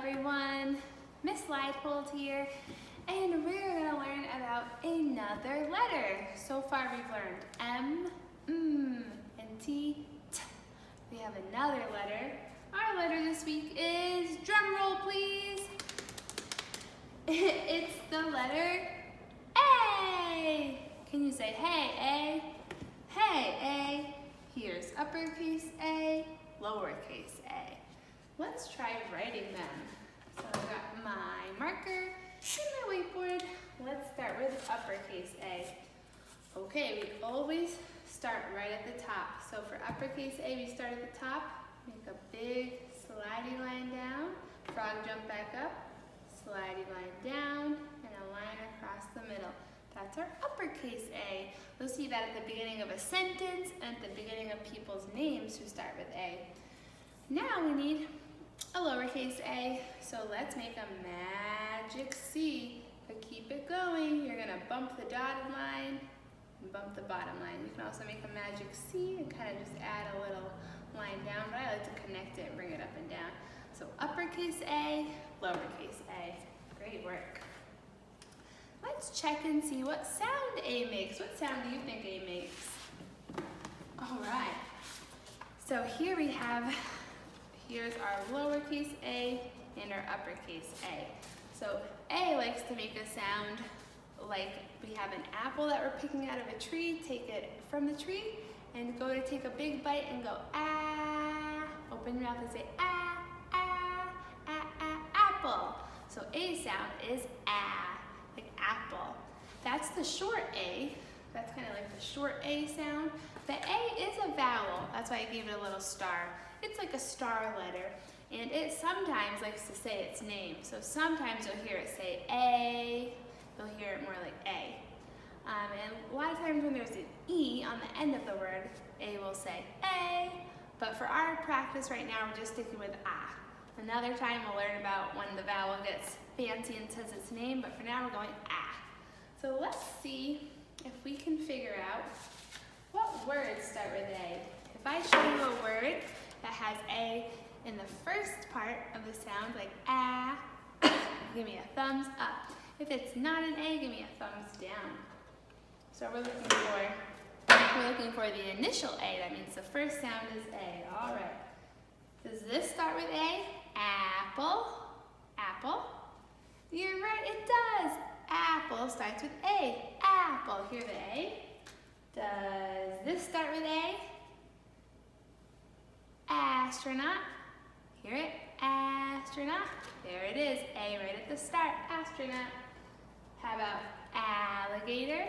everyone, Miss Leipold here, and we're going to learn about another letter. So far we've learned M, and T, T. We have another letter. Our letter this week is, drum roll please, it's the letter A. Can you say, hey, A? Hey, A. Here's uppercase A, lowercase a. Let's try writing them. So I've got my marker and my whiteboard. Let's start with uppercase A. Okay, we always start right at the top. So for uppercase A, we start at the top, make a big slidey line down, frog jump back up, slidey line down, and a line across the middle. That's our uppercase A. You'll see that at the beginning of a sentence and at the beginning of people's names who start with A. Now we need a lowercase a, so let's make a magic C. But keep it going. You're going to bump the dotted line and bump the bottom line. You can also make a magic C and kind of just add a little line down, but I like to connect it and bring it up and down. So uppercase A, lowercase a. Great work. Let's check and see what sound A makes. What sound do you think A makes? All right. So here we have, here's our lowercase a and our uppercase A. So A likes to make a sound like we have an apple that we're picking out of a tree, take it from the tree, and go to take a big bite and go ah. Open your mouth and say ah, ah, ah, ah, apple. So A sound is ah, like apple. That's the short A. That's kind of like the short A sound. The A is a vowel. That's why I gave it a little star. It's like a star letter, and it sometimes likes to say its name. So sometimes you'll hear it say A, you'll hear it more like A. And a lot of times when there's an E on the end of the word, A will say A, but for our practice right now, we're just sticking with ah. Another time we'll learn about when the vowel gets fancy and says its name, but for now we're going ah. So let's see if we can figure out what words start with A. If I show you a word that has A in the first part of the sound, like ah, give me a thumbs up. If it's not an A, give me a thumbs down. So we're looking for the initial A. That means the first sound is A. All right. Does this start with A? Apple. Apple. You're right, it does. Apple starts with A. Apple. Hear the A. Does this start with A? Astronaut. Hear it? Astronaut. There it is. A right at the start. Astronaut. How about alligator?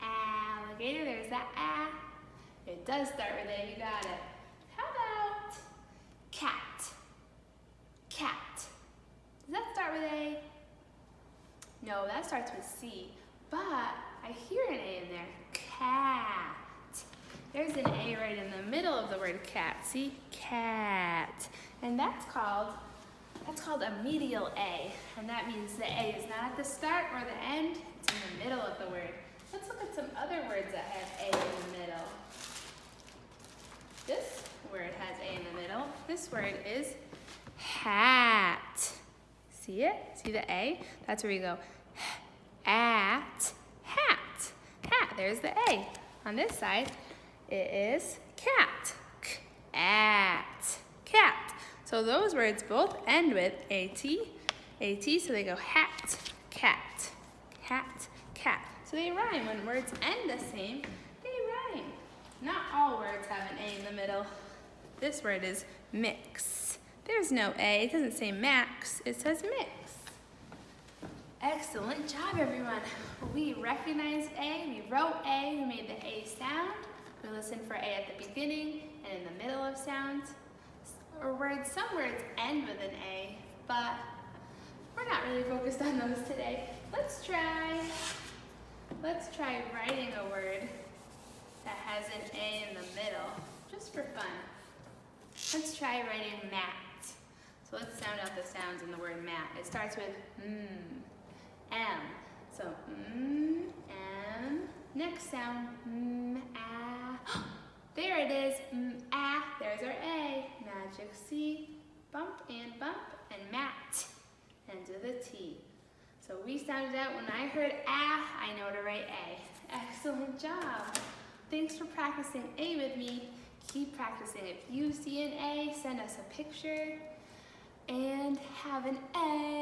Alligator. There's that A. It does start with A. You got it. How about cat? Cat. Does that start with A? No, that starts with C. But I hear an A in there. Cat. There's an A right in the middle of the word cat. See? Cat. And that's called a medial A. And that means the A is not at the start or the end. It's in the middle of the word. Let's look at some other words that have A in the middle. This word has A in the middle. This word is hat. See it? See the A? That's where you go at, hat. Hat. There's the A. On this side, it is cat. At, cat. So those words both end with A-T, A-T, so they go hat, cat, hat, cat. So they rhyme. When words end the same, they rhyme. Not all words have an A in the middle. This word is mix. There's no A. It doesn't say max. It says mix. Excellent job, everyone. We recognized A. We wrote A. We made the A sound. We listened for A at the beginning and in the middle of sounds. Some words end with an A, but we're not really focused on those today. Let's try writing a word that has an A in the middle, just for fun. Let's try writing mat. So let's sound out the sounds in the word mat. It starts with M. So M. Next sound ah. There it is. Ah. There's our A. Magic C. Bump and mat. end of the T. So we sounded out when I heard ah, I know to write A. Excellent job. Thanks for practicing A with me. Keep practicing. If you see an A, send us a picture and have an A.